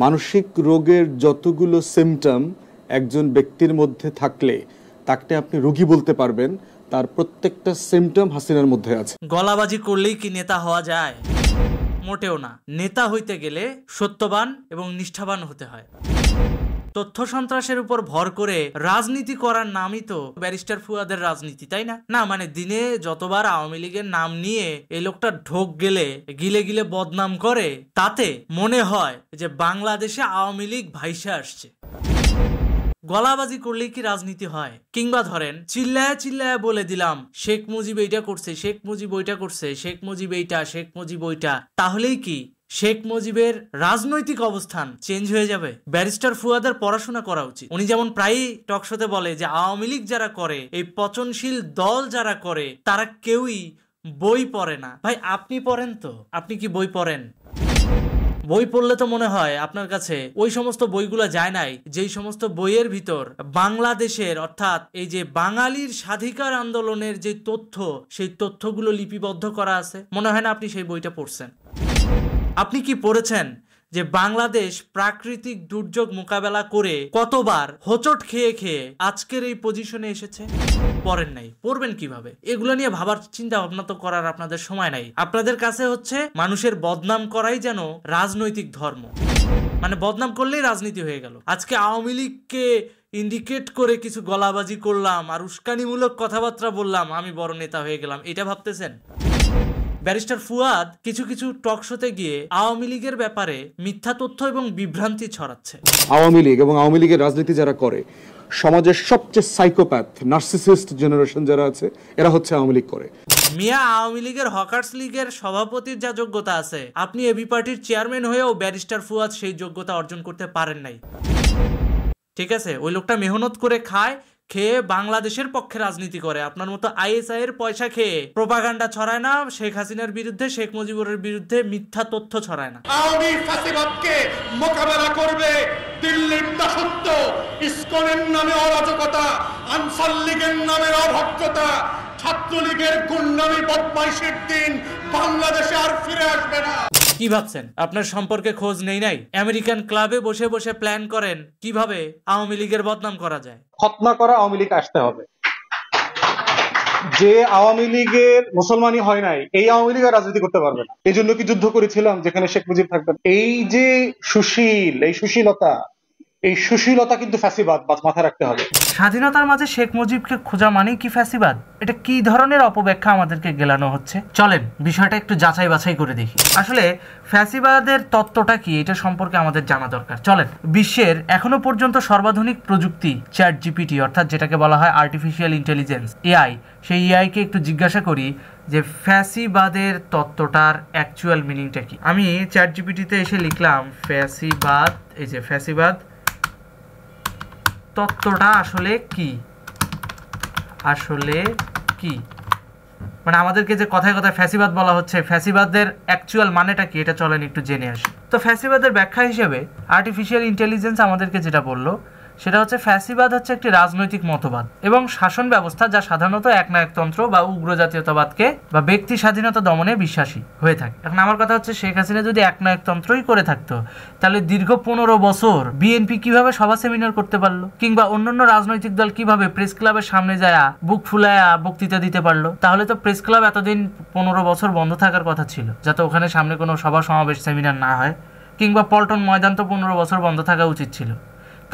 মানসিক রোগের যতগুলো সিমটম একজন ব্যক্তির মধ্যে থাকলে তাকে আপনি রোগী বলতে পারবেন, তার প্রত্যেকটা সিমটম হাসিনার মধ্যে আছে। গলাবাজি করলেই কি নেতা হওয়া যায়? মোটেও না। নেতা হইতে গেলে সত্যবান এবং নিষ্ঠাবান হতে হয়। তথ্য সন্ত্রাসের উপর ভর করে রাজনীতি করার নামই তো ব্যারিস্টার ফুয়াদের রাজনীতি, তাই না? না মানে দিনে যতবার আওয়ামী লীগের নাম নিয়ে এই লোকটা ঢোক গেলে গিলে গিলে বদনাম করে, তাতে মনে হয় যে বাংলাদেশে আওয়ামী লীগ ভাইসে আসছে। গলাবাজি করলেই কি রাজনীতি হয়? কিংবা ধরেন চিল্লায় চিল্লায় বলে দিলাম শেখ মুজিব এইটা করছে, শেখ মুজিব ওইটা করছে, শেখ মুজিব এইটা, শেখ মুজিব ওইটা, তাহলেই কি শেখ মুজিবের রাজনৈতিক অবস্থান চেঞ্জ হয়ে যাবে? ব্যারিস্টার ফুয়াদের পড়াশোনা করা উচিত। উনি যেমন প্রায়ই টকশোতে বলে যে আওয়ামী লীগ যারা করে, এই পচনশীল দল যারা করে, তারা কেউই বই পড়ে না। ভাই আপনি পড়েন তো? আপনি কি বই পড়েন? বই পড়লে তো মনে হয় আপনার কাছে ওই সমস্ত বইগুলো যায় নাই যেই সমস্ত বইয়ের ভিতর বাংলাদেশের অর্থাৎ এই যে বাঙালির স্বাধিকার আন্দোলনের যে তথ্য, সেই তথ্যগুলো লিপিবদ্ধ করা আছে। মনে হয় না আপনি সেই বইটা পড়ছেন? আপনি কি পড়েছেন যে বাংলাদেশ প্রাকৃতিক দুর্যোগ মোকাবেলা করে কতবার হোঁচট খেয়ে খেয়ে আজকের এই পজিশনে এসেছে? পড়েন নাই। পড়বেন কিভাবে? এগুলো নিয়ে ভাবার চিন্তা ভাবনা তো করার আপনাদের সময় নাই। আপনাদের কাছে হচ্ছে মানুষের বদনাম করাই যেন রাজনৈতিক ধর্ম, মানে বদনাম করলেই রাজনীতি হয়ে গেল। আজকে আওয়ামী লীগকে ইন্ডিকেট করে কিছু গলাবাজি করলাম আর উস্কানিমূলক কথাবার্তা বললাম, আমি বড় নেতা হয়ে গেলাম, এটা ভাবতেছেন? ব্যারিস্টার ফুয়াদ কিছু কিছু টক শোতে গিয়ে আওয়ামী লীগের ব্যাপারে মিথ্যা তথ্য এবং বিভ্রান্তি ছড়াচ্ছে। আওয়ামী লীগ এবং আওয়ামী লীগের রাজনীতি যারা করে, সমাজের সবচেয়ে সাইকোপ্যাথ নার্সিসিস্ট জেনারেশন যারা আছে, এরা হচ্ছে আওয়ামী লীগ করে। মিয়া আওয়ামী লীগের হকার্স লীগের সভাপতির যা যোগ্যতা আছে, আপনি এবি পার্টির চেয়ারম্যান হয়েও ব্যারিস্টার ফুয়াদ সেই যোগ্যতা অর্জন করতে পারেন নাই। ঠিক আছে, ওই লোকটা মেহনত করে খায়, খেয়ে বাংলাদেশের পক্ষে রাজনীতি করে। আপনার মতো আইএসআই এর পয়সা খেয়ে প্রোপাগান্ডা ছড়ায় না, শেখ হাসিনার বিরুদ্ধে, শেখ মুজিবুরের বিরুদ্ধে মিথ্যা তথ্য ছড়ায় না। আওয়ামী ফ্যাসিবাদকে মোকাবেলা করবে দিল্লির দাসত্ব, ইসকনের নামে অরাজকতা, আনসার লীগের নামে অভদ্রতা, ছাত্রলীগের গুন্ডামি বদমাইশের দিন বাংলাদেশে আর ফিরে আসবে না। কি ভাবছেন আপনার সম্পর্কে খোঁজ নেই নাই? আমেরিকান ক্লাবে বসে বসে প্ল্যান করেন কিভাবে আওয়ামী লীগের বদনাম করা যায়। খতনা করা আওয়ামী লীগ আসতে হবে। যে আওয়ামী লীগের মুসলমানই হয় নাই, এই আওয়ামী লীগের রাজনীতি করতে পারবে না। এই জন্য কি যুদ্ধ করেছিলাম যেখানে শেখ মুজিব থাকবেন? এই যে সুশীল, এই সুশীলতা, এই সুশীলতা কিন্তু ফ্যাসিবাদ, মাথায় রাখতে হবে। স্বাধীনতার মাঝে শেখ মুজিবকে খোঁজা মানেই কি ফ্যাসিবাদ? এটা কি ধরনের অপব্যাখ্যা আমাদেরকে গেলানো হচ্ছে? চলেন বিষয়টা একটু যাচাই বাছাই করে দেখি। আসলে ফ্যাসিবাদের তত্ত্বটা কি, এটা সম্পর্কে আমাদের জানা দরকার। চলেন বিশ্বের এখনো পর্যন্ত সর্বাধুনিক প্রযুক্তি চ্যাট জিপিটি, অর্থাৎ যেটাকে বলা হয় আর্টিফিশিয়াল ইন্টেলিজেন্স, এআই, সেই এআইকে একটু জিজ্ঞাসা করি যে ফ্যাসিবাদের তত্ত্বটার অ্যাকচুয়াল মিনিংটা কি। আমি চ্যাট জিপিটিতে এসে লিখলাম ফ্যাসিবাদ, এই যে ফ্যাসিবাদ তত্ত্বটা আসলে কি, আসলে কি, মানে আমাদেরকে যে কথায় কথায় ফ্যাসিবাদ বলা হচ্ছে, ফ্যাসিবাদের অ্যাকচুয়াল মানেটা কি, এটা চলেন একটু জেনে আসি। তো ফ্যাসিবাদের ব্যাখ্যা হিসেবে আর্টিফিশিয়াল ইন্টেলিজেন্স আমাদেরকে যেটা বললো সেটা হচ্ছে ফ্যাসিবাদ হচ্ছে একটি রাজনৈতিক মতবাদ এবং শাসন ব্যবস্থা যা সাধারণত একনায়কতন্ত্র বা উগ্র জাতীয়তাবাদকে বা ব্যক্তি স্বাধীনতা দমনে বিশ্বাসী হয়ে থাকে। এখন আমার কথা হচ্ছে শেখ হাসিনা যদি একনায়কতন্ত্রই করে থাকতো তাহলে দীর্ঘ 15 বছর বিএনপি কিভাবে সভা সেমিনার করতে পারলো, কিংবা অন্যান্য রাজনৈতিক দল কিভাবে প্রেস ক্লাবের সামনে যায় বুক ফুলায়া বক্তৃতা দিতে পারলো? তাহলে তো প্রেস ক্লাব এতদিন 15 বছর বন্ধ থাকার কথা ছিল, যাতে ওখানে সামনে কোনো সভা সমাবেশ সেমিনার না হয়, কিংবা পল্টন ময়দান তো 15 বছর বন্ধ থাকা উচিত ছিল।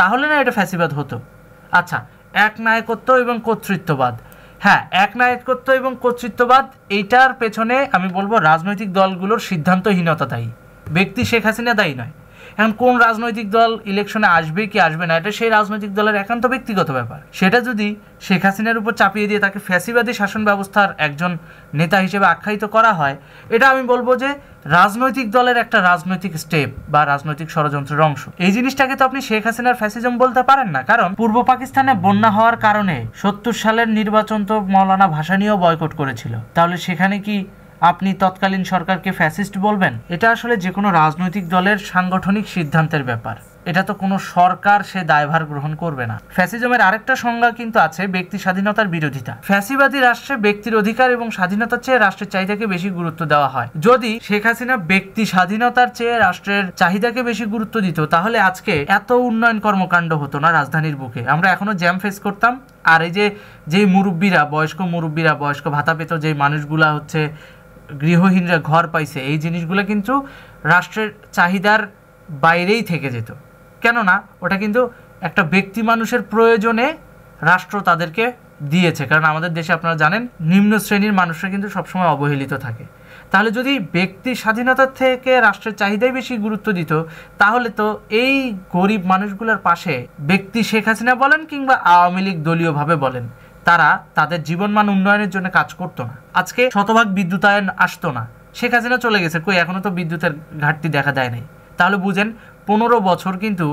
তাহলে না এটা ফ্যাসিবাদ হতো। আচ্ছা, একনায়কত্ব এবং কর্তৃত্ববাদ, হ্যাঁ একনায়কত্ব এবং কর্তৃত্ববাদ, এইটার পেছনে আমি বলবো রাজনৈতিক দলগুলোর সিদ্ধান্তহীনতা দায়ী, ব্যক্তি শেখ হাসিনা দায়ী নয়। এখন কোন রাজনৈতিক দল ইলেকশনে আসবে কি আসবে না, এটা সেই রাজনৈতিক দলের একান্ত ব্যক্তিগত ব্যাপার। সেটা যদি শেখ হাসিনার উপর চাপিয়ে দিয়ে তাকে ফ্যাসিবাদী শাসন ব্যবস্থার একজন নেতা হিসেবে আখ্যায়িত করা হয়, এটা আমি বলবো যে রাজনৈতিক দলের একটা রাজনৈতিক স্টেপ বা রাজনৈতিক ষড়যন্ত্রের অংশ। এই জিনিসটাকে তো আপনি শেখ হাসিনার ফ্যাসিজম বলতে পারেন না, কারণ পূর্ব পাকিস্তানে বন্যা হওয়ার কারণে 70 সালের নির্বাচন তো মৌলানা ভাসানীও বয়কট করেছিল, তাহলে সেখানে কি আপনি তৎকালীন সরকারকে ফ্যাসিস্ট বলবেন? এটা আসলে যে কোনো রাজনৈতিক দলের সাংগঠনিক সিদ্ধান্তের ব্যাপার। এটা তো কোনো সরকার সে দায়ভার গ্রহণ করবে না। ফ্যাসিজমের আরেকটা সংজ্ঞা কিন্তু আছে ব্যক্তি স্বাধীনতার বিরোধিতা। ফ্যাসিবাদী রাষ্ট্রে ব্যক্তির অধিকার এবং স্বাধীনতার চেয়ে রাষ্ট্রের চাহিদাকে বেশি গুরুত্ব দেওয়া হয়। যদি শেখ হাসিনা ব্যক্তি স্বাধীনতার চেয়ে রাষ্ট্রের চাহিদাকে বেশি গুরুত্ব দিত, তাহলে আজকে এত উন্নয়ন কর্মকাণ্ড হতো না রাজধানীর বুকে। আমরা এখনো জ্যাম ফেস করতাম। আর এই যে মুরব্বীরা, বয়স্ক ভাতা পেত, যে মানুষগুলা হচ্ছে গৃহহীনরা ঘর পাইছে, এই জিনিসগুলো কিন্তু রাষ্ট্রের চাহিদার বাইরেই থেকে যেত। কেননা ওটা কিন্তু একটা ব্যক্তি মানুষের প্রয়োজনে রাষ্ট্র তাদেরকে দিয়েছে। কারণ আমাদের দেশে আপনারা জানেন নিম্ন শ্রেণীর মানুষরা কিন্তু সবসময় অবহেলিত থাকে। তাহলে যদি ব্যক্তি স্বাধীনতার থেকে রাষ্ট্রের চাহিদাই বেশি গুরুত্ব দিত, তাহলে তো এই গরিব মানুষগুলোর পাশে ব্যক্তি শেখ হাসিনা বলেন কিংবা আওয়ামী লীগ দলীয়ভাবে বলেন, তারা তাদের জীবনমান উন্নয়নের জন্য কাজ করতো না। আজকে শতভাগ বিদ্যুতায়ন আসতো না। শেখ হাসিনা চলে গেছে, কই এখনো তো বিদ্যুতের ঘাটতি দেখা দেয় নাই। তাহলে বুঝেন 15 বছর কিন্তু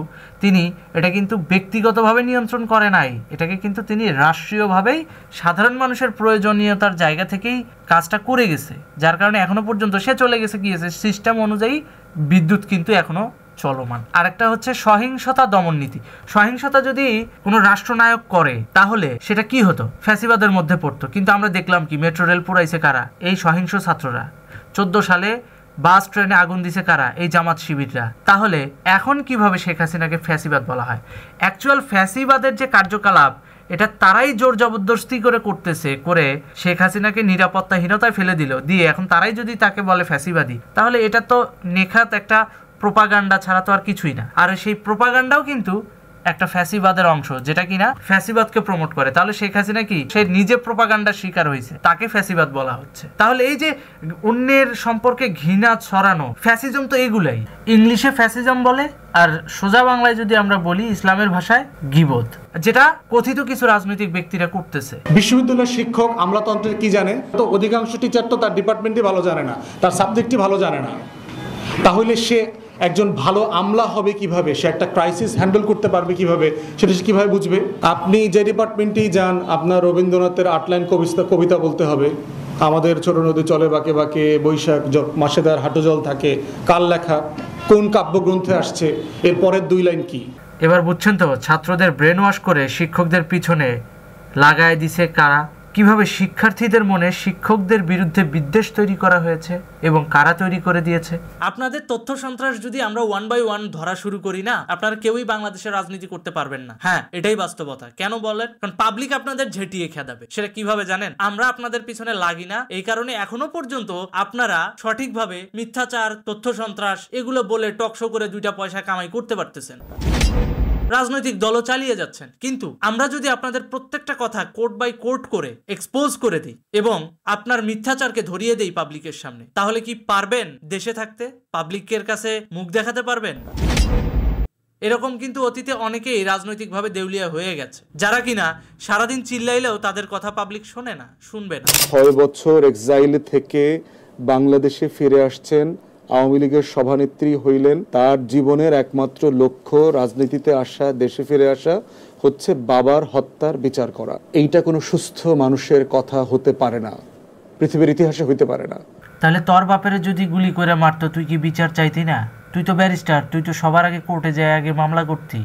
তিনি এটা কিন্তু ব্যক্তিগতভাবে নিয়ন্ত্রণ করে নাই, এটাকে কিন্তু তিনি রাষ্ট্রীয়ভাবেই সাধারণ মানুষের প্রয়োজনীয়তার জায়গা থেকেই কাজটা করে গেছে। যার কারণে এখনো পর্যন্ত সে চলে গেছে গিয়েছে সিস্টেম অনুযায়ী বিদ্যুৎ কিন্তু এখনো চলমান। আরেকটা হচ্ছে সহিংসতা দমন নীতি। সহিংসতা যদি কোনো রাষ্ট্রনায়ক করে তাহলে সেটা কি হতো? ফ্যাসিবাদের মধ্যে পড়তো। কিন্তু আমরা দেখলাম কি মেট্রো রেল পুরাইছে কারা? এই সহিংস ছাত্ররা। 14 সালে বাস ট্রেনে আগুন দিছে কারা? এই জামাত শিবিররা। তাহলে এখন কিভাবে শেখ হাসিনাকে ফ্যাসিবাদ বলা হয়? অ্যাকচুয়াল ফ্যাসিবাদের যে কার্যকলাপ, এটা তারাই জোর জবরদস্তি করে করতেছে, করে শেখ হাসিনাকে নিরাপত্তাহীনতায় ফেলে দিল, দিয়ে এখন তারাই যদি তাকে বলে ফ্যাসিবাদী, তাহলে এটা তো নেখাত একটা প্রোপাগান্ডা ছাড়া তো আর কিছুই না। আর সেই প্রোপাগান্ডাও কিন্তু একটা ফ্যাসিবাদের অংশ, যেটা কিনা ফ্যাসিবাদকে প্রমোট করে। তাহলে শেখ হাসিনা কি সে নিজে প্রোপাগান্ডার শিকার হয়েছে, তাকে ফ্যাসিবাদ বলা হচ্ছে। তাহলে এই যে অন্যের সম্পর্কে ঘৃণা ছড়ানো, ফ্যাসিজম তো এগুলাই। ইংলিশে ফ্যাসিজম বলে, আর সোজা বাংলায় যদি আমরা বলি ইসলামের ভাষায় গীবত, যেটা কথিত কিছু রাজনৈতিক ব্যক্তিরা করতেছে। বিশ্ববিদ্যালয়ের শিক্ষক আমলাতন্ত্রের কি জানে? তো অধিকাংশ টিচার তো তার ডিপার্টমেন্টই ভালো জানে না, তার সাবজেক্টই ভালো জানে না। তাহলে সে একজন ভালো আমলা হবে কিভাবে? সে একটা ক্রাইসিস হ্যান্ডেল করতে পারবে কিভাবে? সেটা সে কিভাবে বুঝবে? আপনি যে ডিপার্টমেন্টেই যান, আপনার রবীন্দ্রনাথের 8 লাইন কবিতা বলতে হবে। আমাদের ছোট নদী চলে বাঁকে বাঁকে, বৈশাখ মাসেদার হাঁটু জল থাকে, কাল লেখা কোন কাব্যগ্রন্থে আসছে, এর পরের 2 লাইন কি? এবার বুঝছেন তো ছাত্রদের ব্রেন ওয়াশ করে শিক্ষকদের পিছনে লাগায় দিছে কারা? কিভাবে শিক্ষার্থীদের মনে শিক্ষকদের বিরুদ্ধে বিদ্বেষ তৈরি করা হয়েছে এবং কারা তৈরি করে দিয়েছে। আপনাদের তথ্য সন্ত্রাস যদি আমরা 1 by 1 ধরা শুরু করি না, আপনারা কেউই বাংলাদেশের রাজনীতি করতে পারবেন না। হ্যাঁ, এটাই বাস্তবতা। কেন বলেন? কারণ পাবলিক আপনাদের ঝেঁটিয়ে খেদাবে। সেটা কিভাবে জানেন? আমরা আপনাদের পিছনে লাগি না, এই কারণে এখনো পর্যন্ত আপনারা সঠিকভাবে মিথ্যাচার, তথ্য সন্ত্রাস এগুলো বলে টকশো করে 2টা পয়সা কামাই করতে পারতেছেন, রাজনৈতিক দলও চালিয়ে যাচ্ছেন। কিন্তু আমরা যদি আপনাদের প্রত্যেকটা কথা কোর্ট বাই কোর্ট করে এক্সপোজ করে দিই এবং আপনার মিথ্যাচারকে ধরিয়ে দেই পাবলিকের সামনে, তাহলে কি পারবেন দেশে থাকতে? পাবলিকের কাছে মুখ দেখাতে পারবেন? এরকম কিন্তু অতীতে অনেকেই রাজনৈতিকভাবে দেউলিয়া হয়ে গেছে, যারা কিনা সারাদিন চিল্লাইলেও তাদের কথা পাবলিক শোনে না, শুনবে না। 6 বছর এক্সাইলে থেকে বাংলাদেশে ফিরে আসছেন, আওয়ামী লীগের সভানেত্রী হইলেন। তার জীবনের একমাত্র লক্ষ্য রাজনীতিতে আসা, দেশে ফিরে আসা, হচ্ছে বাবার হত্যার বিচার করা। এইটা কোনো সুস্থ মানুষের কথা হতে পারে না, পৃথিবীর ইতিহাসে হইতে পারে না। তাহলে তোর বাপের যদি গুলি করে মারতো, তুই কি বিচার চাইতি না? তুই তো ব্যারিস্টার, তুই তো সবার আগে কোর্টে যায় আগে মামলা করতি,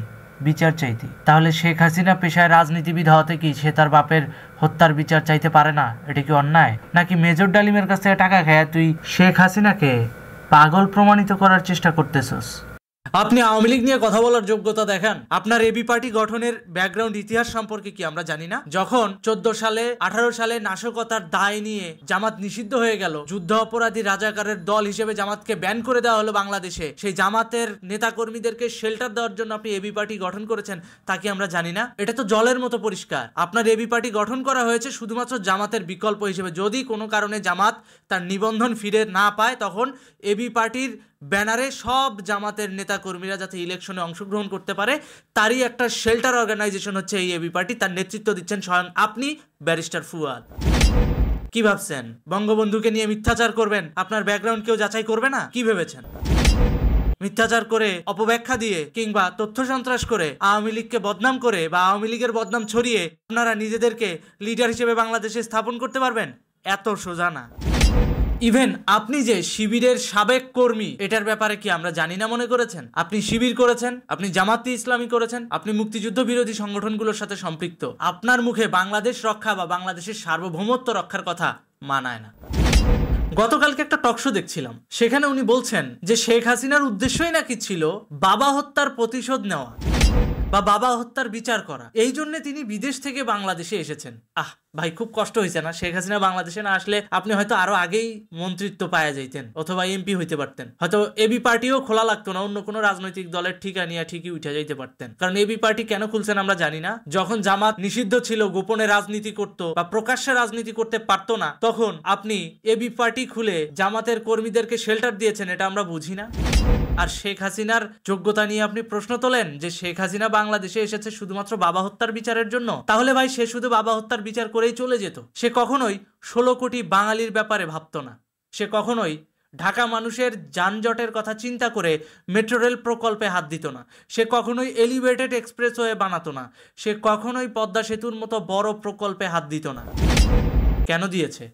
বিচার চাইতি। তাহলে শেখ হাসিনা পেশায় রাজনীতিবিদ হওয়াতে কি সে তার বাপের হত্যার বিচার চাইতে পারে না? এটা কি অন্যায়? নাকি মেজর ডালিমের কাছ থেকে টাকা খায় তুই শেখ হাসিনাকে পাগল প্রমাণিত করার চেষ্টা করতেছস? আপনি আওয়ামী লীগ নিয়ে কথা বলার যোগ্যতা দেখান। আপনার এবি পার্টি গঠনের ব্যাকগ্রাউন্ড ইতিহাস সম্পর্কে কি আমরা জানি না? যখন 14 সালে 18 সালে নাশকতার দায় নিয়ে জামাত নিষিদ্ধ হয়ে গেল, যুদ্ধ অপরাধী রাজাকারের দল হিসেবে জামাতকে ব্যান করে দেওয়া হলো বাংলাদেশে, সেই জামাতের নেতা কর্মীদেরকে শেল্টার দেওয়ার জন্য আপনি এবি পার্টি গঠন করেছেন, তা কি আমরা জানি না? এটা তো জলের মতো পরিষ্কার। আপনার এবি পার্টি গঠন করা হয়েছে শুধুমাত্র জামাতের বিকল্প হিসেবে। যদি কোনো কারণে জামাত তার নিবন্ধন ফিরে না পায়, তখন এবি পার্টির ব্যানারে সব জামাতের নেতা কর্মীরা যাতে ইলেকশনে অংশগ্রহণ করতে পারে, তারই একটা শেল্টার অর্গানাইজেশন হচ্ছে এই এবি পার্টি। তার নেতৃত্ব দিচ্ছেন স্বয়ং আপনি, ব্যারিস্টার ফুয়াদ। কি ভাবছেন বঙ্গবন্ধুকে নিয়ে মিথ্যাচার করবেন? আপনার ব্যাকগ্রাউন্ড কেউ যাচাই করবে না? কি ভেবেছেন? মিথ্যাচার করে, অপব্যাখ্যা দিয়ে কিংবা তথ্য সন্ত্রাস করে, আওয়ামী লীগকে বদনাম করে বা আওয়ামী লীগের বদনাম ছড়িয়ে আপনারা নিজেদেরকে লিডার হিসেবে বাংলাদেশে স্থাপন করতে পারবেন? এত সোজা না। ইভেন আপনি যে শিবিরের সাবেক কর্মী, এটার ব্যাপারে কি আমরা জানি না মনে করেছেন? আপনি শিবির করেছেন, আপনি জামাতে ইসলামী করেছেন, আপনি মুক্তিযুদ্ধ বিরোধী সংগঠনগুলোর সাথে সম্পৃক্ত। আপনার মুখে বাংলাদেশ রক্ষা বা বাংলাদেশের সার্বভৌমত্ব রক্ষার কথা মানায় না। গতকালকে একটা টকশো দেখছিলাম, সেখানে উনি বলছেন যে শেখ হাসিনার উদ্দেশ্যই নাকি ছিল বাবা হত্যার প্রতিশোধ নেওয়া বা বাবা হত্যার বিচার করা, এই জন্য তিনি বিদেশ থেকে বাংলাদেশে এসেছেন। ভাই, খুব কষ্ট হয়েছে না? শেখ হাসিনা বাংলাদেশে না আসলে আপনি হয়তো আরো আগেই মন্ত্রিত্ব পাওয়া যাইতেন অথবা এমপি হইতে পারতেন, হয়তো এবি পার্টিও খোলা লাগতো না, অন্য কোনো রাজনৈতিক দলের ঠিকা নিয়ে ঠিকই উঠে যাইতে পারতেন। কারণ এবি পার্টি কেন খুলছেন আমরা জানি না। যখন জামাত নিষিদ্ধ ছিল, গোপনে রাজনীতি করত বা প্রকাশ্যে রাজনীতি করতে পারতো না, তখন আপনি এবি পার্টি খুলে জামাতের কর্মীদেরকে শেল্টার দিয়েছেন, এটা আমরা বুঝি না? আর শেখ হাসিনার যোগ্যতা নিয়ে আপনি প্রশ্ন তোলেন যে শেখ হাসিনা বাংলাদেশে এসেছে শুধুমাত্র বাবা হত্যার বিচারের জন্য। তাহলে ভাই, সে শুধু বাবা হত্যার বিচার করেই চলে যেত। সে কখনোই 16 কোটি বাঙালির ব্যাপারে ভাবতো না। সে কখনোই ঢাকা মানুষের যানজটের কথা চিন্তা করে মেট্রো রেল প্রকল্পে হাত দিত না। সে কখনোই এলিভেটেড এক্সপ্রেসওয়ে বানাতো না। সে কখনোই পদ্মা সেতুর মতো বড় প্রকল্পে হাত দিত না। কেন দিয়েছে?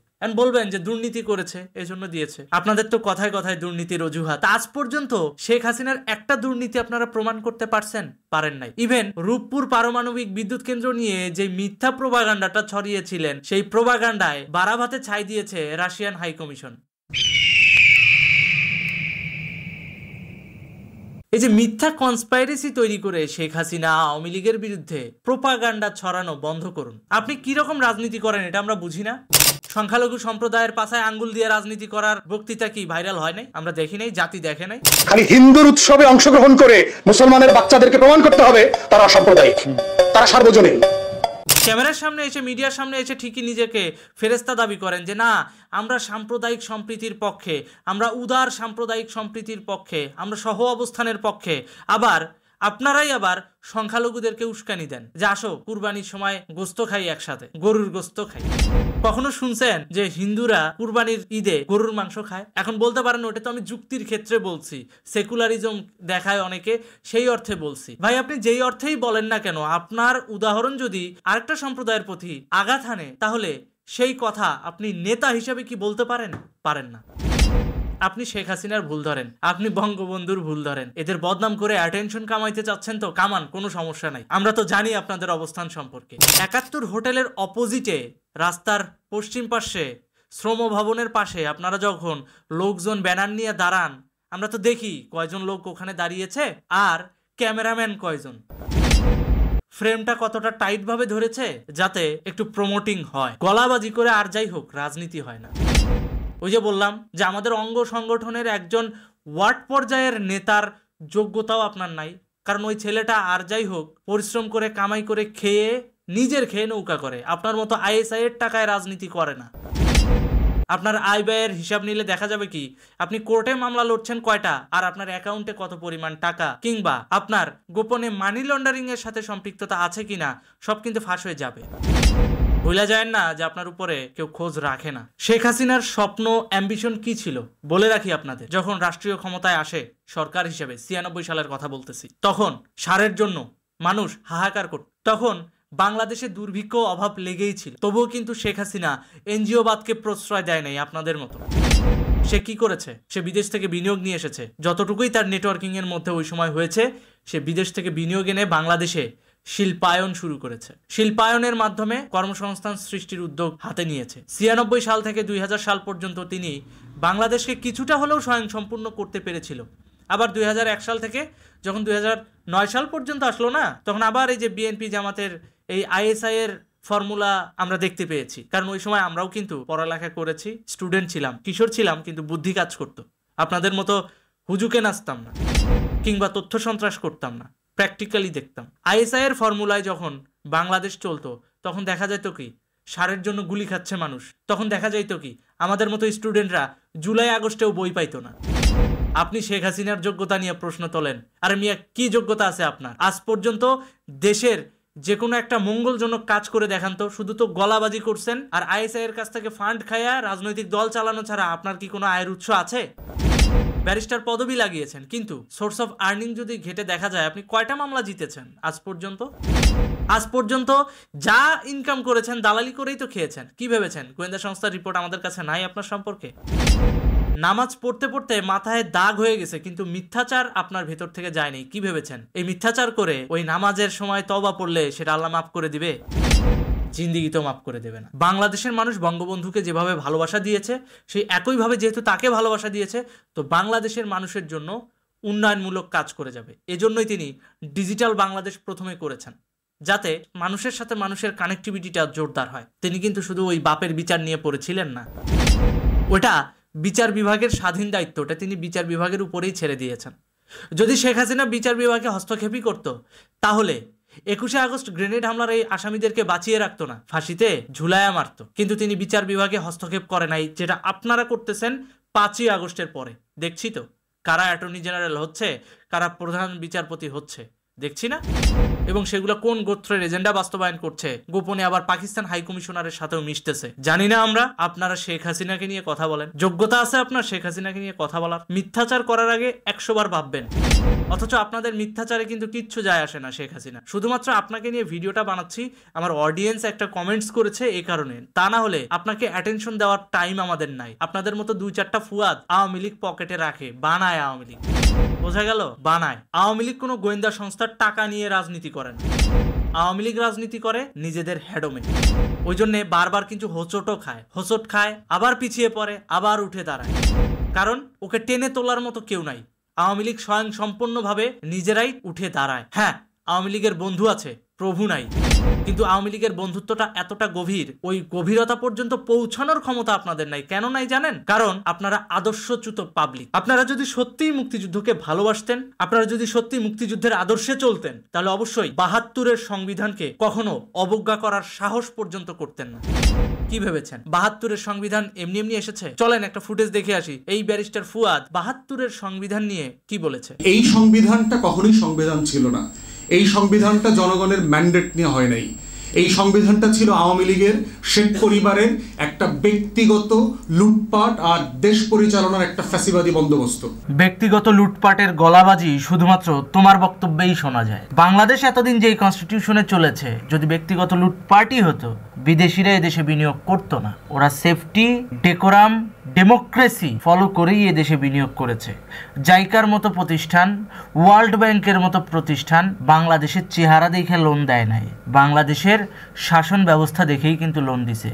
বলবেন যে দুর্নীতি করেছে, এজন্য দিয়েছে। আপনাদের তো কথায় কথায় দুর্নীতির অজুহাত। আজ পর্যন্ত শেখ হাসিনার একটা দুর্নীতি আপনারা প্রমাণ করতে পারছেন? পারেন নাই। ইভেন রূপপুর পারমাণবিক বিদ্যুৎ কেন্দ্র নিয়ে যে মিথ্যা প্রোপাগান্ডাটা ছড়িয়েছিলেন, সেই প্রোপাগান্ডায় বারাভাতে ছাই দিয়েছে রাশিয়ান হাই কমিশন। এই যে মিথ্যা কনস্পাইরেসি তৈরি করে শেখ হাসিনা আওয়ামী লীগের বিরুদ্ধে প্রোপাগান্ডা ছড়ানো বন্ধ করুন। আপনি কি রকম রাজনীতি করেন এটা আমরা বুঝি না? সংখ্যালঘু সম্প্রদায়ের পাশায় আঙ্গুল দিয়ে রাজনীতি করার বক্তৃতা কি ভাইরাল হয় নাই? আমরা দেখি নাই? জাতি দেখে নাই? খালি হিন্দুর উৎসবে অংশগ্রহণ করে মুসলমানের বাচ্চাদেরকে প্রমাণ করতে হবে তারা সাম্প্রদায়িক, তারা সার্বজনীন। ক্যামেরার সামনে এসে, মিডিয়ার সামনে এসে ঠিকই নিজেকে ফেরেস্তা দাবি করেন যে না, আমরা সাম্প্রদায়িক সম্প্রীতির পক্ষে, আমরা উদার সাম্প্রদায়িক সম্প্রীতির পক্ষে, আমরা সহ অবস্থানের পক্ষে। আবার আপনারাই আবার সংখ্যালঘুদেরকে উস্কানি দেন যে আসো কুরবানির সময় গোস্ত খাই, একসাথে গরুর গোস্ত খাই। কখনো শুনছেন যে হিন্দুরা কুরবানির ঈদে গরুর মাংস খায়? এখন বলতে পারেন ওটা তো আমি যুক্তির ক্ষেত্রে বলছি, সেকুলারিজম দেখায় অনেকে, সেই অর্থে বলছি। ভাই, আপনি যেই অর্থেই বলেন না কেন, আপনার উদাহরণ যদি আরেকটা সম্প্রদায়ের প্রতি আঘাত হানে, তাহলে সেই কথা আপনি নেতা হিসেবে কি বলতে পারেন? পারেন না। আপনি শেখ হাসিনার ভুল ধরেন, আপনি বঙ্গবন্ধুর ভুল ধরেন, এদের বদনাম করে অ্যাটেনশন কামাইতে চাচ্ছেন তো কামান, কোনো সমস্যা নাই। আমরা তো জানি আপনাদের অবস্থান সম্পর্কে। 71 হোটেলের অপোজিটে রাস্তার পশ্চিম পাশে শ্রম ভবনের পাশে আপনারা যখন লোকজন ব্যানার নিয়ে দাঁড়ান, আমরা তো দেখি কয়জন লোক ওখানে দাঁড়িয়েছে আর ক্যামেরাম্যান কয়জন, ফ্রেমটা কতটা টাইট ভাবে ধরেছে যাতে একটু প্রমোটিং হয়। গলাবাজি করে আর যাই হোক, রাজনীতি হয় না। ওই যে বললাম যে আমাদের অঙ্গ সংগঠনের একজন ওয়ার্ড পর্যায়ের নেতার যোগ্যতাও আপনার নাই, কারণ ওই ছেলেটা আর যাই হোক পরিশ্রম করে কামাই করে খেয়ে নিজের খেয়ে নৌকা করে, আপনার মতো আইএসআই এর টাকায় রাজনীতি করে না। আপনার আয় ব্যয়ের হিসাব নিলে দেখা যাবে কি আপনি কোর্টে মামলা লড়ছেন কয়টা, আর আপনার অ্যাকাউন্টে কত পরিমাণ টাকা, কিংবা আপনার গোপনে মানি লন্ডারিং এর সাথে সম্পৃক্ততা আছে কিনা, সব কিন্তু ফাঁস হয়ে যাবে। ভুলে যায় না যে আপনার উপরে কেউ খোঁজ রাখে না। শেখ হাসিনার স্বপ্ন, অ্যাম্বিশন কি ছিল বলে রাখি আপনাদের। যখন রাষ্ট্রীয় ক্ষমতায় আসে সরকার হিসেবে, 96 সালের কথা বলতেছি, তখন সারের জন্য মানুষ হাহাকার করত। তখন বাংলাদেশে দুর্ভিক্ষ, অভাব লেগেই ছিল। তবুও কিন্তু শেখ হাসিনা এনজিওবাদকে প্রশ্রয় দেয় নাই আপনাদের মতো। সে কি করেছে? সে বিদেশ থেকে বিনিয়োগ নিয়ে এসেছে। যতটুকুই তার নেটওয়ার্কিং এর মধ্যে ওই সময় হয়েছে, সে বিদেশ থেকে বিনিয়োগ এনে বাংলাদেশে শিল্পায়ন শুরু করেছে। শিল্পায়নের মাধ্যমে কর্মসংস্থান সৃষ্টির উদ্যোগ হাতে নিয়েছে। 96 সাল থেকে 2000 সাল পর্যন্ত তিনি বাংলাদেশকে কিছুটা হলেও স্বয়ংসম্পূর্ণ করতে পেরেছিল। আবার 2001 সাল থেকে যখন 2009 সাল পর্যন্ত আসলো না, তখন আবার এই যে বিএনপি জামাতের এই আইএসআই এর ফর্মুলা আমরা দেখতে পেয়েছি। কারণ ওই সময় আমরাও কিন্তু পড়ালেখা করেছি, স্টুডেন্ট ছিলাম, কিশোর ছিলাম, কিন্তু বুদ্ধি কাজ করতো। আপনাদের মতো হুজুকে নাচতাম না কিংবা তথ্য সন্ত্রাস করতাম না, প্র্যাকটিক্যালি দেখতাম। আইএসআই এর ফর্মুলায় যখন বাংলাদেশ চলতো, তখন দেখা যেত কি সারের জন্য গুলি খাচ্ছে মানুষ। তখন দেখা যেত কি আমাদের মতো স্টুডেন্টরা জুলাই আগস্টেও বই পাইতো না। আপনি শেখ হাসিনার যোগ্যতা নিয়ে প্রশ্ন তোলেন। আরে মিয়া, কি যোগ্যতা আছে আপনার? আজ পর্যন্ত দেশের যে কোনো একটা মঙ্গলজনক কাজ করে দেখান তো। শুধু তো গলাবাজি করছেন আর আইএসআই এর কাছ থেকে ফান্ড খাইয়া রাজনৈতিক দল চালানো ছাড়া আপনার কি কোনো আয়ের উৎস আছে? ব্যারিস্টার পদবি লাগিয়েছেন, কিন্তু সোর্স অফ আর্নিং যদি ঘেটে দেখা যায় আপনি কয়টা মামলা জিতেছেন আজ পর্যন্ত? আজ পর্যন্ত যা ইনকাম করেছেন দালালি করেই তো খেয়েছেন। কি ভেবেছেন গোয়েন্দা সংস্থার রিপোর্ট আমাদের কাছে নাই আপনার সম্পর্কে? নামাজ পড়তে পড়তে মাথায় দাগ হয়ে গেছে, কিন্তু মিথ্যাচার আপনার ভেতর থেকে যায়নি। কি ভেবেছেন এই মিথ্যাচার করে ওই নামাজের সময় তওবা পড়লে সেটা আল্লাহ মাফ করে দিবে? জিন্দিগিতেও মাফ করে দেবে না। বাংলাদেশের মানুষ বঙ্গবন্ধুকে যেভাবে ভালোবাসা দিয়েছে, সেই একইভাবে যেহেতু তাকে ভালোবাসা দিয়েছে, তো বাংলাদেশের মানুষের জন্য উন্নয়নমূলক কাজ করে যাবে। এজন্যই তিনি ডিজিটাল বাংলাদেশ প্রথমে করেছেন, যাতে মানুষের সাথে মানুষের কানেক্টিভিটিটা জোরদার হয়। তিনি কিন্তু শুধু ওই বাপের বিচার নিয়ে পড়েছিলেন না, ওটা বিচার বিভাগের স্বাধীন দায়িত্বটা তিনি বিচার বিভাগের উপরেই ছেড়ে দিয়েছেন। যদি শেখ হাসিনা বিচার বিভাগে হস্তক্ষেপই করত, তাহলে 21শে আগস্ট গ্রেনেড হামলার এই আসামিদেরকে বাঁচিয়ে রাখতো না, ফাঁসিতে ঝুলায়া মারত। কিন্তু তিনি বিচার বিভাগে হস্তক্ষেপ করে নাই, যেটা আপনারা করতেছেন 5ই আগস্টের পরে। দেখছি তো কারা অ্যাটর্নি জেনারেল হচ্ছে, কারা প্রধান বিচারপতি হচ্ছে, দেখছি না? এবং সেগুলো কোন গোত্রের এজেন্ডা বাস্তবায়ন করছে, গোপনে আবার পাকিস্তান হাই কমিশনারের সাথেও মিশতেছে। জানি না আমরা। আপনারা শেখ হাসিনাকে নিয়ে কথা বলেন, যোগ্যতা আছে আপনার শেখ হাসিনাকে নিয়ে কথা বলার? মিথ্যাচার করার আগে 100 বার ভাববেন। অথচ আপনাদের মিথ্যাচারে কিন্তু কিচ্ছু যায় আসে না শেখ হাসিনা। শুধুমাত্র আপনাকে নিয়ে ভিডিওটা বানাচ্ছি, আমার অডিয়েন্স একটা কমেন্টস করেছে এই কারণে। তা না হলে আপনাকে অ্যাটেনশন দেওয়ার টাইম আমাদের নাই। আপনাদের মতো 2-4টা ফুয়াদ আওয়ামী লীগ পকেটে রাখে, বানায় আওয়ামী লীগ। বোঝা গেল? বানায়। আওয়ামী লীগ কোনো গোয়েন্দা সংস্থার টাকা নিয়ে রাজনীতি করে না। আওয়ামী লীগ রাজনীতি করে নিজেদের হেডমে। ওই জন্যে বারবার কিন্তু হোঁচটও খায়, হোঁচট খায়, আবার পিছিয়ে পড়ে, আবার উঠে দাঁড়ায়। কারণ ওকে টেনে তোলার মতো কেউ নাই। আওয়ামী লীগ স্বয়ং সম্পূর্ণভাবে নিজেরাই উঠে দাঁড়ায়। হ্যাঁ, আওয়ামী লীগের বন্ধু আছে, প্রভু নাই। কিন্তু আওয়ামী লীগের বন্ধুত্বটা এতটা গভীর, ওই গভীরতা পর্যন্ত পৌঁছানোর ক্ষমতা আপনাদের নাই। কেন নাই জানেন? কারণ আপনারা আদর্শচ্যুত পাবলিক। আপনারা যদি সত্যিই মুক্তিযুদ্ধকে ভালোবাসতেন, আপনারা যদি সত্যি মুক্তিযুদ্ধের আদর্শে চলতেন, তাহলে অবশ্যই 72-এর সংবিধানকে কখনো অবজ্ঞা করার সাহস পর্যন্ত করতেন না। কি ভেবেছেন 72-এর সংবিধান এমনি এমনি এসেছে? চলেন একটা ফুটেজ দেখে আসি এই ব্যারিস্টার ফুয়াদ 72-এর সংবিধান নিয়ে কি বলেছে। এই সংবিধানটা কখনোই সংবিধান ছিল না। এই সংবিধানটা জনগণের ম্যান্ডেট নিয়ে হয় নাই। এই সংবিধানটা ছিল আওয়ামী লীগের শেখ পরিবারের একটা ব্যক্তিগত লুটপাট আর দেশ পরিচালনার একটা ফ্যাসিবাদী বন্দোবস্ত। ব্যক্তিগত লুটপাটের গলাবাজি শুধুমাত্র তোমার বক্তব্যেই শোনা যায়। বাংলাদেশ এতদিন যেই কনস্টিটিউশনে চলেছে, যদি ব্যক্তিগত লুটপাটই হতো, বিদেশিরা এদেশে বিনিয়োগ করতো না। ওরা সেফটি, ডেকোরাম, ডেমোক্রেসি ফলো করেই এদেশে বিনিয়োগ করেছে। জাইকার মতো প্রতিষ্ঠান, ওয়ার্ল্ড ব্যাংকের মতো প্রতিষ্ঠান বাংলাদেশের চেহারা দেখে লোন দেয় নাই, বাংলাদেশের শাসন ব্যবস্থা দেখেই কিন্তু লোন দিছে,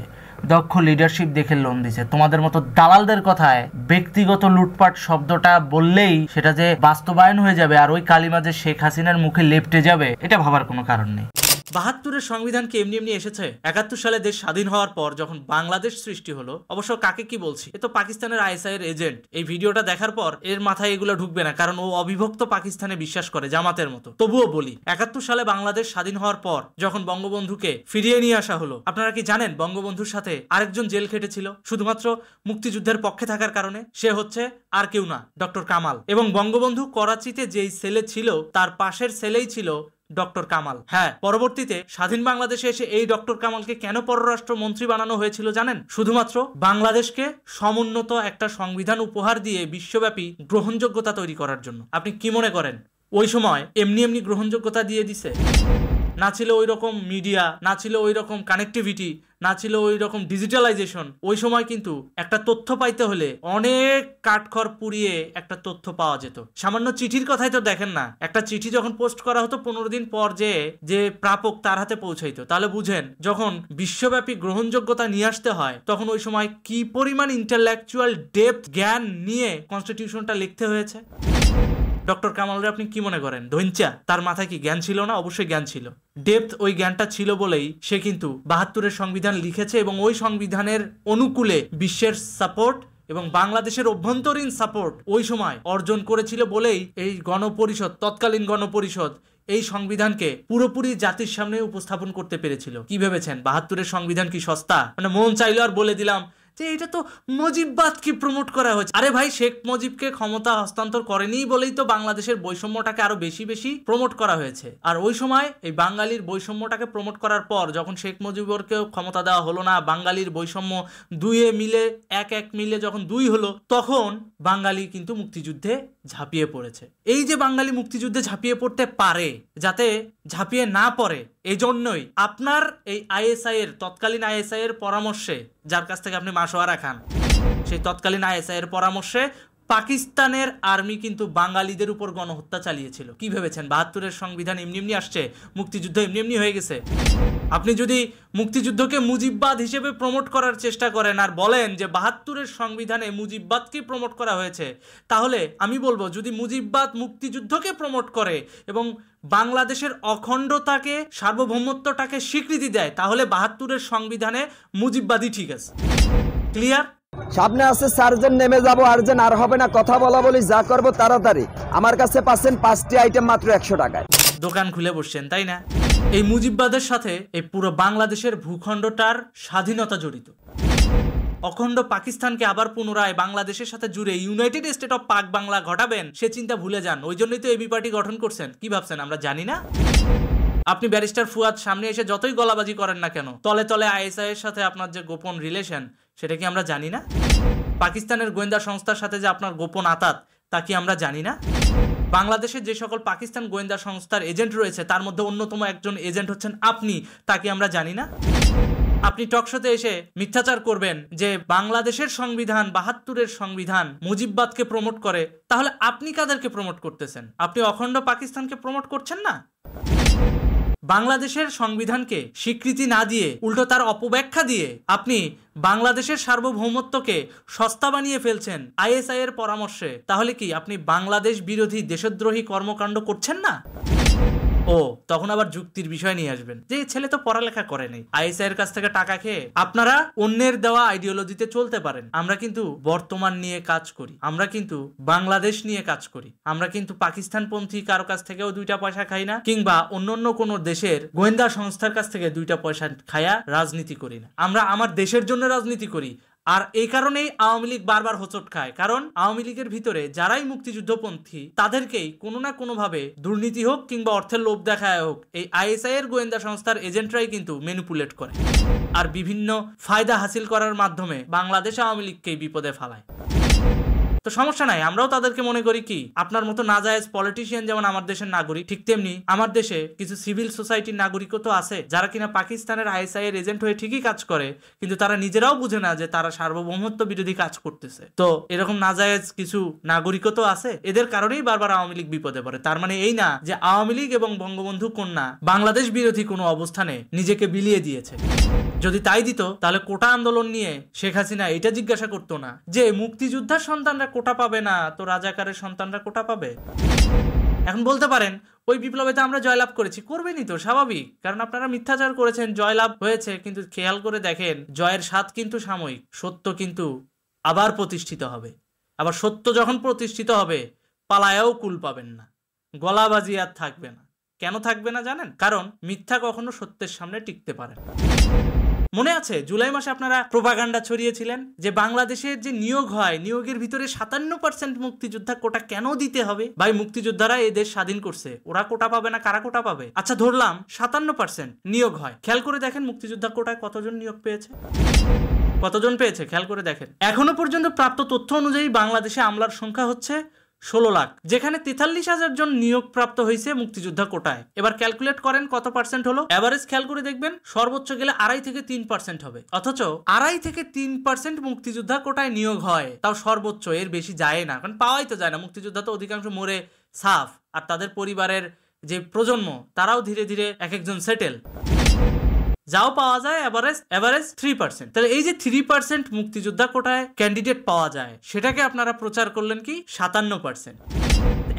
দক্ষ লিডারশিপ দেখে লোন দিছে। তোমাদের মতো দালালদের কথায় ব্যক্তিগত লুটপাট শব্দটা বললেই সেটা যে বাস্তবায়ন হয়ে যাবে আর ওই কালিমা যে শেখ হাসিনার মুখে লেপ্টে যাবে, এটা ভাবার কোনো কারণ নেই। 72-এর সংবিধান কি এমনি এমনি এসেছে? 71 সালে দেশ স্বাধীন হওয়ার পর যখন বাংলাদেশ সৃষ্টি হলো, অবশ্য কাকে কি বলছি, এ তো পাকিস্তানের ISI এর এজেন্ট। এই ভিডিওটা দেখার পর এর মাথায় এগুলো ঢুকবে না, কারণ ও অবিভক্ত পাকিস্তানে বিশ্বাস করে, জামাতের মতো। তবুও বলি, 71 সালে বাংলাদেশ স্বাধীন হওয়ার পর যখন বঙ্গবন্ধুকে ফিরিয়ে নিয়ে আসা হলো, আপনারা কি জানেন বঙ্গবন্ধুর সাথে আরেকজন জেল খেটেছিল শুধুমাত্র মুক্তিযুদ্ধের পক্ষে থাকার কারণে? সে হচ্ছে আর কেউ না, ডক্টর কামাল। এবং বঙ্গবন্ধু করাচিতে যেই সেলে ছিল, তার পাশের সেলেই ছিল ডক্টর কামাল। হ্যাঁ, পরবর্তীতে স্বাধীন বাংলাদেশে এসে এই ডক্টর কামালকে কেন পররাষ্ট্র মন্ত্রী বানানো হয়েছিল জানেন? শুধুমাত্র বাংলাদেশকে সমুন্নত একটা সংবিধান উপহার দিয়ে বিশ্বব্যাপী গ্রহণযোগ্যতা তৈরি করার জন্য। আপনি কি মনে করেন ওই সময় এমনি এমনি গ্রহণযোগ্যতা দিয়ে দিছে? না ছিল ওই রকম মিডিয়া, না ছিল ওই রকম কানেক্টিভিটি, না ছিল ওই রকম ডিজিটালাইজেশন। ওই সময় কিন্তু একটা তথ্য পাইতে হলে অনেক কাঠখড় পুড়িয়ে একটা তথ্য পাওয়া যেত। সামান্য চিঠির কথাই তো দেখেন না, একটা চিঠি যখন পোস্ট করা হতো 15 দিন পর যে প্রাপক তার হাতে পৌঁছাইতো। তাহলে বুঝেন যখন বিশ্বব্যাপী গ্রহণযোগ্যতা নিয়ে আসতে হয়, তখন ওই সময় কি পরিমাণ ইন্টেলেকচুয়াল ডেপথ, জ্ঞান নিয়ে কনস্টিটিউশনটা লিখতে হয়েছে। ডক্টর কামালরে আপনি কি মনে করেন ধৈঞ্চা? তার মাথায় কি জ্ঞান ছিল না? অবশ্যই জ্ঞান ছিল। ডেপথ, ওই জ্ঞানটা ছিল বলেই সে কিন্তু 72-এর সংবিধান লিখেছে এবং ওই সংবিধানের অনুকূলে বিশ্বের সাপোর্ট এবং বাংলাদেশের অভ্যন্তরীণ সাপোর্ট ওই সময় অর্জন করেছিল বলেই এই গণপরিষদ, তৎকালীন গণপরিষদ, এই সংবিধানকে পুরোপুরি জাতির সামনে উপস্থাপন করতে পেরেছিল। কি ভেবেছেন 72-এর সংবিধান কি সস্তা? মানে মন চাইলো আর বলে দিলাম যে এটা তো মুজিববাদকে প্রমোট করা হয়েছে। আরে ভাই, শেখ মুজিবকে ক্ষমতা হস্তান্তর করেনি বলেই তো বাংলাদেশের বৈষম্যটাকে আরো বেশি বেশি প্রমোট করা হয়েছে। আর ওই সময় এই বাঙালির বৈষম্যটাকে প্রমোট করার পর যখন শেখ মুজিবকেও ক্ষমতা দেওয়া হলো না, বাঙালির বৈষম্য দুয়ে মিলে এক মিলে যখন 2 হলো, তখন বাঙালি কিন্তু মুক্তিযুদ্ধে ঝাঁপিয়ে পড়েছে। এই যে বাঙালি মুক্তিযুদ্ধে ঝাঁপিয়ে পড়তে পারে, যাতে ঝাঁপিয়ে না পড়ে, এই জন্যই আপনার এই আইএসআই এর তৎকালীন আইএসআই এর পরামর্শে, যার কাছ থেকে আপনি মাসোয়ারা খান, সেই তৎকালীন আইএসআই এর পরামর্শে পাকিস্তানের আর্মি কিন্তু বাঙালিদের উপর গণহত্যা চালিয়েছিল। কি ভেবেছেন 72-এর সংবিধান এমনি এমনি আসছে, মুক্তিযুদ্ধ এমনি এমনি হয়ে গেছে? আপনি যদি মুক্তিযুদ্ধকে মুজিববাদ হিসেবে প্রমোট করার চেষ্টা করেন আর বলেন যে 72-এর সংবিধানে মুজিববাদকে প্রমোট করা হয়েছে, তাহলে আমি বলবো যদি মুজিববাদ মুক্তিযুদ্ধকে প্রমোট করে এবং বাংলাদেশের অখণ্ডতাকে, সার্বভৌমত্বটাকে স্বীকৃতি দেয়, তাহলে 72-এর সংবিধানে মুজিববাদই ঠিক আছে। ক্লিয়ার? সামনে আছে 4 জন, নেমে যাবো 8 জন, আর হবে না কথা বলা বলি, যা করবো তাড়াতাড়ি। আমার কাছে পাচ্ছেন 5টি আইটেম মাত্র 100 টাকায়। দোকান খুলে বসছেন, তাই না? এই মুজিববাদের সাথে এই পুরো বাংলাদেশের ভূখণ্ডটার স্বাধীনতা জড়িত। অখণ্ড পাকিস্তানকে আবার পুনরায় বাংলাদেশের সাথে জুড়ে ইউনাইটেড স্টেট অফ পাক বাংলা ঘটাবেন, সে চিন্তা ভুলে যান। ওই জন্যই তো এবি পার্টি গঠন করছেন। কি ভাবছেন আমরা জানি না? আপনি ব্যারিস্টার ফুয়াদ সামনে এসে যতই গলাবাজি করেন না কেন, তলে তলে আইএসআই এর সাথে আপনার যে গোপন রিলেশন, সেটা কি আমরা জানি না? পাকিস্তানের গোয়েন্দা সংস্থার সাথে যে আপনার গোপন আতাত, তা কি আমরা জানি না? বাংলাদেশের যে সকল পাকিস্তান গোয়েন্দা সংস্থার এজেন্ট রয়েছে, তার মধ্যে অন্যতম একজন এজেন্ট হচ্ছেন আপনি, তা কি আমরা জানি না? আপনি টকশোতে এসে মিথ্যাচার করবেন যে বাংলাদেশের সংবিধান, 72-এর সংবিধান মুজিববাদকে প্রমোট করে, তাহলে আপনি কাদেরকে প্রমোট করতেছেন? আপনি অখণ্ড পাকিস্তানকে প্রমোট করছেন না? বাংলাদেশের সংবিধানকে স্বীকৃতি না দিয়ে, উল্টো তার অপব্যাখ্যা দিয়ে আপনি বাংলাদেশের সার্বভৌমত্বকে সস্তা বানিয়ে ফেলছেন আইএসআই এর পরামর্শে। তাহলে কি আপনি বাংলাদেশ বিরোধী, দেশদ্রোহী কর্মকাণ্ড করছেন না? ও তখন আবার যুক্তির বিষয় নিয়ে আসবেন যে ছেলে তো পড়ালেখা করে নাই, আইএসআই এর কাছ থেকে টাকা খেয়ে। আপনারা অন্যের দেওয়া আইডিওলজিতে চলতে পারেন, আমরা কিন্তু বর্তমান নিয়ে কাজ করি, আমরা কিন্তু বাংলাদেশ নিয়ে কাজ করি, আমরা কিন্তু পাকিস্তানপন্থী কারো কাছ থেকেও 2টা পয়সা খাই না, কিংবা অন্য কোনো দেশের গোয়েন্দা সংস্থার কাছ থেকে 2টা পয়সা খায়া রাজনীতি করি না। আমরা আমার দেশের জন্য রাজনীতি করি। আর এই কারণেই আওয়ামী লীগ বারবার হোঁচট খায়, কারণ আওয়ামী লীগের ভিতরে যারাই মুক্তিযুদ্ধপন্থী, তাদেরকেই কোনো না কোনো ভাবে দুর্নীতি হোক কিংবা অর্থের লোভ দেখায় হোক, এই আইএসআই এর গোয়েন্দা সংস্থার এজেন্টরাই কিন্তু ম্যানিপুলেট করে আর বিভিন্ন ফায়দা হাসিল করার মাধ্যমে বাংলাদেশ আওয়ামী লীগকেই বিপদে ফেলায়। তো সমস্যা নাই, আমরাও তাদেরকে মনে করি কি আপনার মতো নাজায়েজ পলিটিশিয়ান যেমন আমার দেশের নাগরিক, ঠিক তেমনি আমার দেশে কিছু সিভিল সোসাইটির নাগরিকও তো আছে যারা কিনা পাকিস্তানের আইএসআই এর এজেন্ট হয়ে ঠিকই কাজ করে, কিন্তু তারা নিজেরাও বুঝে না যে তারা সার্বভৌমত্ব বিরোধী কাজ করতেছে। তো এরকম নাজায়েজ কিছু নাগরিকও তো আছে, এদের কারণেই বারবার আওয়ামী লীগ বিপদে পড়ে। তার মানে এই না যে আওয়ামী লীগ এবং বঙ্গবন্ধু কন্যা বাংলাদেশ বিরোধী কোনো অবস্থানে নিজেকে বিলিয়ে দিয়েছে। যদি তাই দিত, তাহলে কোটা আন্দোলন নিয়ে শেখ হাসিনা এটা জিজ্ঞাসা করতো না যে মুক্তিযোদ্ধার সন্তানরা কোটা পাবে না, তো রাজাকারের সন্তানরা কোটা পাবে। এখন বলতে পারেন ওই বিপ্লবে তো আমরা জয়লাভ করেছি, করবেনই তো, স্বাভাবিক, কারণ আপনারা মিথ্যাচার করেছেন, জয়লাভ হয়েছে। কিন্তু খেয়াল করে দেখেন, জয়ের স্বাদ কিন্তু সাময়িক, সত্য কিন্তু আবার প্রতিষ্ঠিত হবে। আবার সত্য যখন প্রতিষ্ঠিত হবে, পালায়াও কুল পাবেন না, গলাবাজি আর থাকবে না। কেন থাকবে না জানেন? কারণ মিথ্যা কখনো সত্যের সামনে টিকতে পারে না। মনে আছে জুলাই মাসে আপনারা প্রোপাগান্ডা ছড়িয়েছিলেন যে বাংলাদেশের যে নিয়োগ হয়, নিয়োগের ভিতরে 57% মুক্তিযোদ্ধা কোটা কেন দিতে হবে? ভাই, মুক্তিযোদ্ধারা এই দেশ স্বাধীন করছে, ওরা কোটা পাবে না, কারা কোটা পাবে? আচ্ছা ধরলাম 57% নিয়োগ হয়, খেয়াল করে দেখেন মুক্তিযোদ্ধা কোটায় কতজন নিয়োগ পেয়েছে, কতজন পেয়েছে খেয়াল করে দেখেন। এখনো পর্যন্ত প্রাপ্ত তথ্য অনুযায়ী বাংলাদেশে আমলার সংখ্যা হচ্ছে 16 লাখ, যেখানে 43,000 জন নিয়োগ প্রাপ্ত হয়েছে মুক্তিযোদ্ধা কোটায়। এবার ক্যালকুলেট করেন কত পার্সেন্ট হলো। এভারেজ খেয়াল করে দেখবেন সর্বোচ্চ গেলে 2.5 থেকে 3% হবে, অথচ 2.5 থেকে 3% মুক্তিযোদ্ধা কোটায় নিয়োগ হয়, তাও সর্বোচ্চ, এর বেশি যায় না, কারণ পাওয়াই তো যায় না। মুক্তিযোদ্ধা তো অধিকাংশ মরে সাফ, আর তাদের পরিবারের যে প্রজন্ম তারাও ধীরে ধীরে এক একজন সেটেল, যাও পাওয়া যায় এভারেজ 3%। তাহলে এই যে 3% মুক্তিযোদ্ধা কোটায় ক্যান্ডিডেট পাওয়া যায়, সেটাকে আপনারা প্রচার করলেন কি 57%।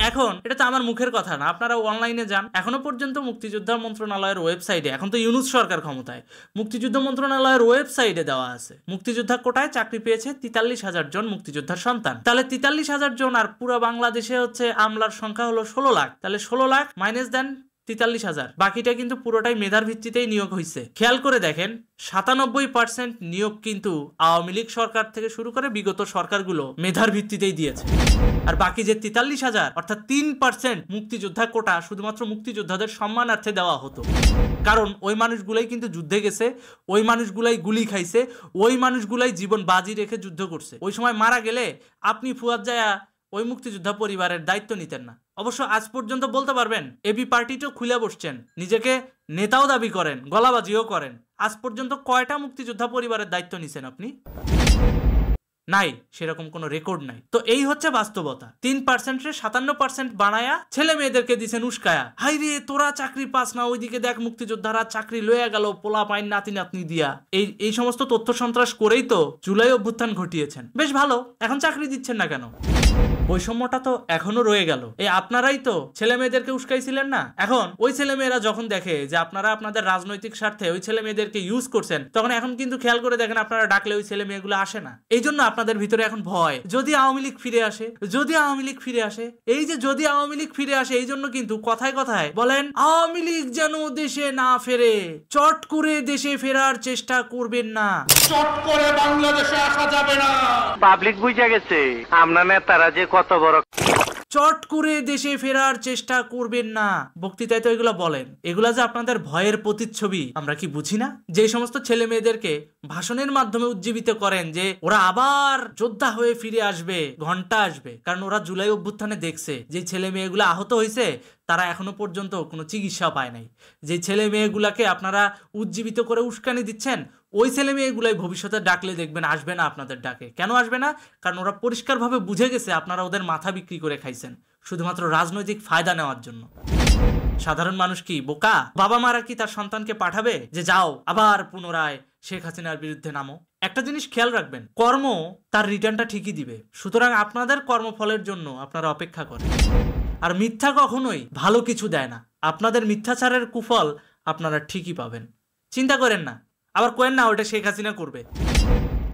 এখন এটা তো আমার মুখের কথা না, আপনারা অনলাইনে যান, এখনো পর্যন্ত মুক্তিযোদ্ধা মন্ত্রণালয়ের ওয়েবসাইটে, এখন তো ইউনূস সরকার ক্ষমতায়, মুক্তিযুদ্ধ মন্ত্রণালয়ের ওয়েবসাইটে দেওয়া আছে মুক্তিযোদ্ধা কোটায় চাকরি পেয়েছে 43,000 জন মুক্তিযোদ্ধার সন্তান। তাহলে 43,000 জন, আর পুরো বাংলাদেশে হচ্ছে আমলার সংখ্যা হলো 16 লাখ, তাহলে 16 লাখ মাইনাস দেন 43,000, বাকিটা কিন্তু পুরোটাই মেধার ভিত্তিতেই নিয়োগ হয়েছে। খেয়াল করে দেখেন 97% নিয়োগ কিন্তু আওয়ামী লীগ সরকার থেকে শুরু করে বিগত সরকারগুলো মেধার ভিত্তিতেই দিয়েছে। আর বাকি যে 43,000 অর্থাৎ 3% মুক্তিযোদ্ধা কোটা শুধুমাত্র মুক্তিযোদ্ধাদের সম্মানার্থে দেওয়া হতো, কারণ ওই মানুষগুলাই কিন্তু যুদ্ধে গেছে, ওই মানুষগুলাই গুলি খাইছে, ওই মানুষগুলাই জীবন বাজি রেখে যুদ্ধ করছে। ওই সময় মারা গেলে আপনি ফুয়াদ জায়া ওই মুক্তিযোদ্ধা পরিবারের দায়িত্ব নিতেন না। অবশ্য আজ পর্যন্ত বলতে পারবেন এবি পার্টিটাও খুলে বসছেন, নিজেকে নেতাও দাবি করেন, গলাবাজিও করেন। আজ পর্যন্ত কয়টা মুক্তিযোদ্ধা পরিবারের দায়িত্ব নিছেন আপনি? নাই, সেরকম কোনো রেকর্ড নাই। তো এই হচ্ছে বাস্তবতা। 3% 57% বানায়া ছেলে মেয়েদেরকে দিছেন উস্কায়া, হাই রে তোরা চাকরি পাস না, ওইদিকে দেখ মুক্তিযোদ্ধারা চাকরি লয়ে গেল পোলা পাইন নাতি নাতনি দিয়া। এই সমস্ত তথ্য সন্ত্রাস করেই তো জুলাই অভ্যুত্থান ঘটিয়েছেন। বেশ ভালো, এখন চাকরি দিচ্ছেন না কেন? বৈষম্যটা তো এখনো রয়ে গেল। এই আপনারাই তো ছেলে মেয়েদেরকে উস্কাইছিলেন না। এখন ওই ছেলে মেয়েরা যখন দেখে যে আপনারা আপনাদের রাজনৈতিক স্বার্থে ওই ছেলে মেয়েদেরকে ইউজ করছেন, তখন এখন কিন্তু খেয়াল করে দেখেন আপনারা ডাকলে ওই ছেলে মেয়েগুলো আসে না। এই জন্য আপনাদের ভিতরে এখন ভয়, যদি আওয়ামী লীগ ফিরে আসে, যদি আওয়ামী লীগ ফিরে আসে। এই যে যদি আওয়ামী লীগ ফিরে আসে, এই জন্য কিন্তু কথায় কথায় বলেন আওয়ামী লীগ যেন দেশে না ফেরে, চট করে দেশে ফেরার চেষ্টা করবেন না, চট করে বাংলাদেশে আসা যাবে না। পাবলিক বুঝে গেছে আমরা নেতারা যে কত বড়, চট করে দেশে ফেরার চেষ্টা করবেন না। বক্তৃতায় তো এগুলো বলেন, এগুলা যে আপনাদের ভয়ের প্রতিচ্ছবি আমরা কি বুঝি না? যে সমস্ত ছেলে মেয়েদেরকে ভাষণের মাধ্যমে উজ্জীবিত করেন যে ওরা আবার যোদ্ধা হয়ে ফিরে আসবে, ঘন্টা আসবে, কারণ ওরা জুলাই অভ্যুত্থানে দেখছে যে ছেলে মেয়েগুলো আহত হয়েছে তারা এখনো পর্যন্ত কোনো চিকিৎসা পায় নাই। যে ছেলে মেয়েগুলাকে আপনারা উজ্জীবিত করে উস্কানি দিচ্ছেন, ওই ছেলে মেয়েগুলাই ভবিষ্যতে ডাকলে দেখবেন আসবে না আপনাদের ডাকে। কেন আসবে না? কারণ ওরা পরিষ্কারভাবে বুঝে গেছে আপনারা ওদের মাথা বিক্রি করে খাইছেন শুধুমাত্র রাজনৈতিক ফায়দা নেওয়ার জন্য। সাধারণ মানুষ কি বোকা? বাবা মারা কি তার সন্তানকে পাঠাবে যে যাও আবার পুনরায় শেখ হাসিনার বিরুদ্ধে নামো? একটা জিনিস খেয়াল রাখবেন, কর্ম তার রিটার্নটা ঠিকই দিবে। সুতরাং আপনাদের কর্মফলের জন্য আপনারা অপেক্ষা করেন। আর মিথ্যা কখনোই ভালো কিছু দেয় না। আপনাদের মিথ্যাচারের কুফল আপনারা ঠিকই পাবেন, চিন্তা করেন না। আবার কোয়েন না ওটা শেখ হাসিনা করবে,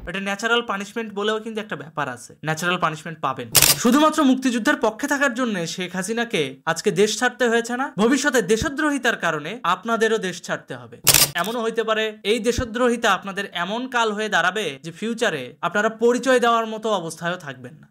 এটা ন্যাচারাল পানিশমেন্ট বলেও কিন্তু একটা ব্যাপার আছে, ন্যাচারাল পানিশমেন্ট পাবেন। শুধুমাত্র মুক্তিযুদ্ধের পক্ষে থাকার জন্য শেখ হাসিনাকে আজকে দেশ ছাড়তে হয়েছে না, ভবিষ্যতে দেশদ্রোহিতার কারণে আপনাদেরও দেশ ছাড়তে হবে। এমনও হইতে পারে এই দেশদ্রোহিতা আপনাদের এমন কাল হয়ে দাঁড়াবে যে ফিউচারে আপনারা পরিচয় দেওয়ার মতো অবস্থায়ও থাকবেন না।